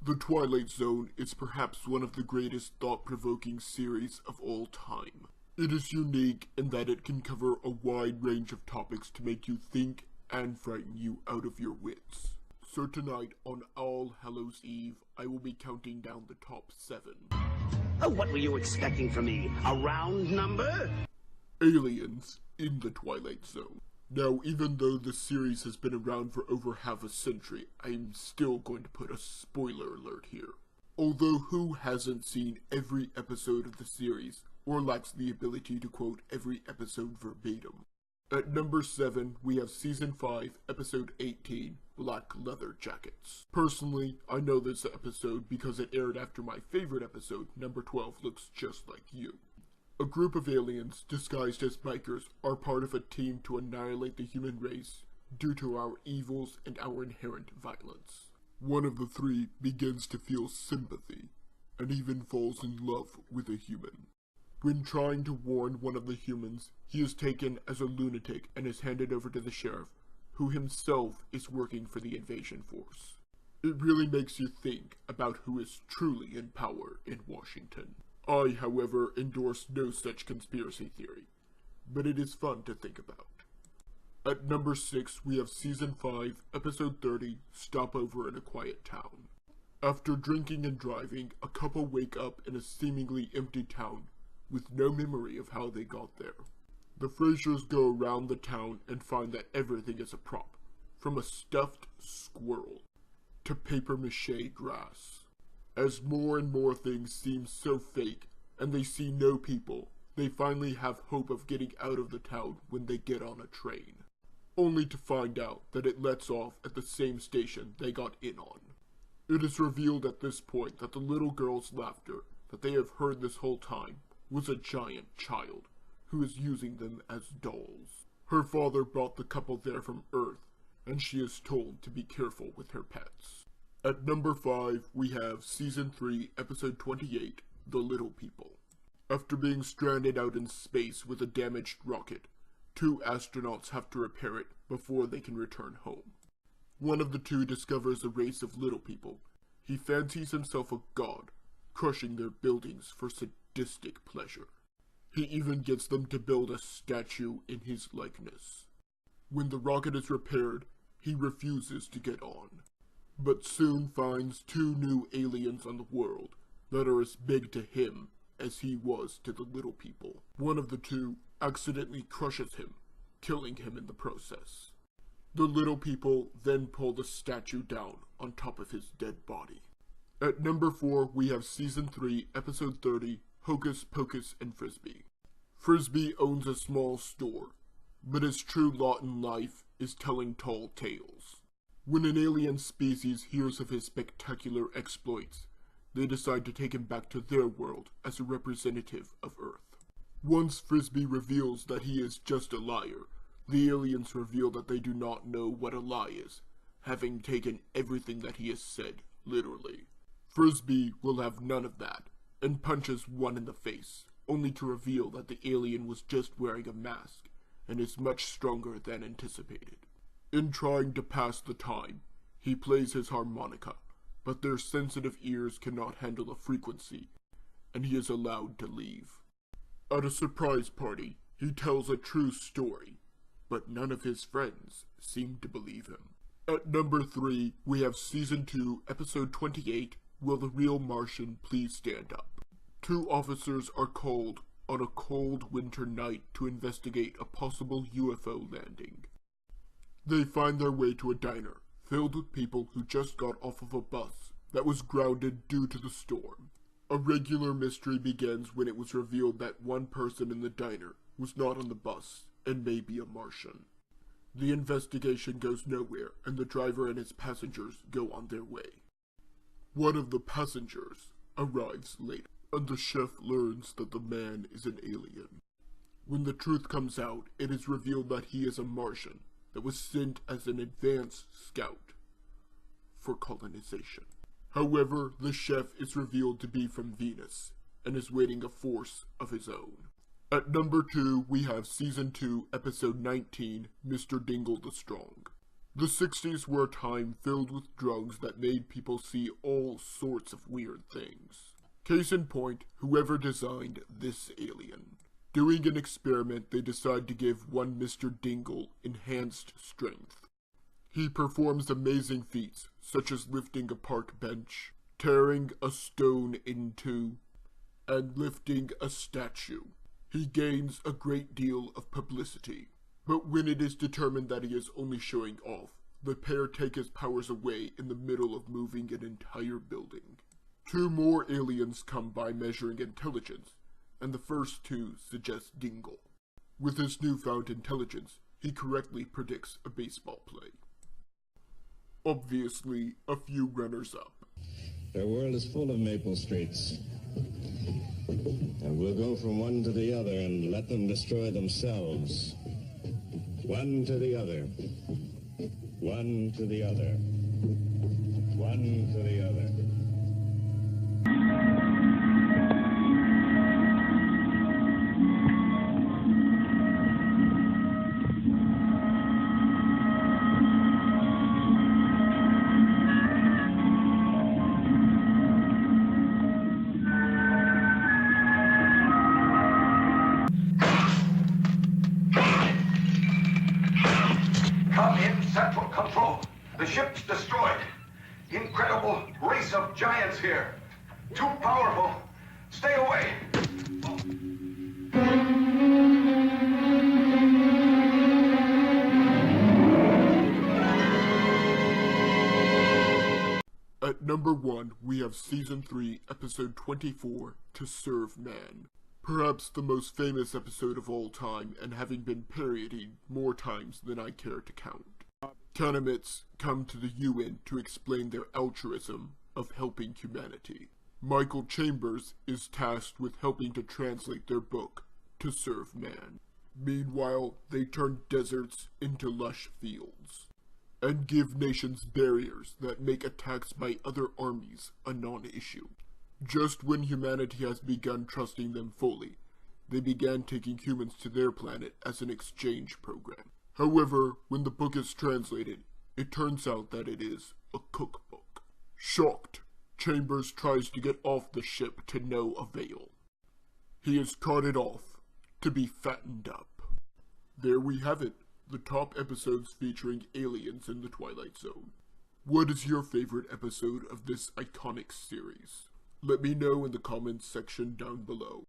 The Twilight Zone is perhaps one of the greatest thought-provoking series of all time. It is unique in that it can cover a wide range of topics to make you think and frighten you out of your wits. So tonight on All Hallows Eve, I will be counting down the top 7. Oh, what were you expecting from me? A round number? Aliens in the Twilight Zone. Now, even though the series has been around for over half a century, I'm still going to put a spoiler alert here. Although who hasn't seen every episode of the series, or lacks the ability to quote every episode verbatim? At number 7, we have Season 5, Episode 18, Black Leather Jackets. Personally, I know this episode because it aired after my favorite episode, number 12, Looks Just Like You. A group of aliens, disguised as bikers, are part of a team to annihilate the human race due to our evils and our inherent violence. One of the three begins to feel sympathy, and even falls in love with a human. When trying to warn one of the humans, he is taken as a lunatic and is handed over to the sheriff, who himself is working for the invasion force. It really makes you think about who is truly in power in Washington. I, however, endorse no such conspiracy theory, but it is fun to think about. At number 6, we have Season 5, Episode 30, Stopover in a Quiet Town. After drinking and driving, a couple wake up in a seemingly empty town with no memory of how they got there. The Frasers go around the town and find that everything is a prop, from a stuffed squirrel to papier-mâché grass. As more and more things seem so fake, and they see no people, they finally have hope of getting out of the town when they get on a train, only to find out that it lets off at the same station they got in on. It is revealed at this point that the little girl's laughter that they have heard this whole time was a giant child who is using them as dolls. Her father brought the couple there from Earth, and she is told to be careful with her pets. At number 5, we have Season 3, Episode 28, The Little People. After being stranded out in space with a damaged rocket, 2 astronauts have to repair it before they can return home. One of the 2 discovers a race of little people. He fancies himself a god, crushing their buildings for sadistic pleasure. He even gets them to build a statue in his likeness. When the rocket is repaired, he refuses to get on, but soon finds 2 new aliens on the world that are as big to him as he was to the little people. One of the 2 accidentally crushes him, killing him in the process. The little people then pull the statue down on top of his dead body. At number 4, we have Season 3, Episode 30, Hocus Pocus and Frisbee. Frisbee owns a small store, but his true lot in life is telling tall tales. When an alien species hears of his spectacular exploits, they decide to take him back to their world as a representative of Earth. Once Frisbee reveals that he is just a liar, the aliens reveal that they do not know what a lie is, having taken everything that he has said literally. Frisbee will have none of that, and punches one in the face, only to reveal that the alien was just wearing a mask and is much stronger than anticipated. In trying to pass the time, he plays his harmonica, but their sensitive ears cannot handle the frequency, and he is allowed to leave. At a surprise party, he tells a true story, but none of his friends seem to believe him. At number 3, we have Season 2, Episode 28, Will the Real Martian Please Stand Up? 2 officers are called on a cold winter night to investigate a possible UFO landing. They find their way to a diner, filled with people who just got off of a bus that was grounded due to the storm. A regular mystery begins when it was revealed that one person in the diner was not on the bus and may be a Martian. The investigation goes nowhere, and the driver and his passengers go on their way. One of the passengers arrives later, and the chef learns that the man is an alien. When the truth comes out, it is revealed that he is a Martian that was sent as an advance scout for colonization. However, the chef is revealed to be from Venus and is waiting a force of his own. At number 2, we have Season 2, Episode 19, Mr. Dingle the Strong. The 60s were a time filled with drugs that made people see all sorts of weird things. Case in point, whoever designed this alien. Doing an experiment, they decide to give one Mr. Dingle enhanced strength. He performs amazing feats, such as lifting a park bench, tearing a stone in two, and lifting a statue. He gains a great deal of publicity. But when it is determined that he is only showing off, the pair take his powers away in the middle of moving an entire building. 2 more aliens come by measuring intelligence, and the first 2 suggest Dingle. With his newfound intelligence, he correctly predicts a baseball play. Obviously, a few runners-up. Their world is full of maple streets. And we'll go from one to the other and let them destroy themselves. One to the other. One to the other. One to the other. Come in, Central Control. The ship's destroyed. Incredible race of giants here. Too powerful. Stay away. At number 1, we have Season 3, Episode 24, To Serve Man. Perhaps the most famous episode of all time, and having been parodied more times than I care to count. Canamites come to the UN to explain their altruism of helping humanity. Michael Chambers is tasked with helping to translate their book, To Serve Man. Meanwhile, they turn deserts into lush fields, and give nations barriers that make attacks by other armies a non-issue. Just when humanity has begun trusting them fully, they began taking humans to their planet as an exchange program. However, when the book is translated, it turns out that it is a cookbook. Shocked, Chambers tries to get off the ship to no avail. He is carted off to be fattened up. There we have it, the top episodes featuring aliens in the Twilight Zone. What is your favorite episode of this iconic series? Let me know in the comments section down below.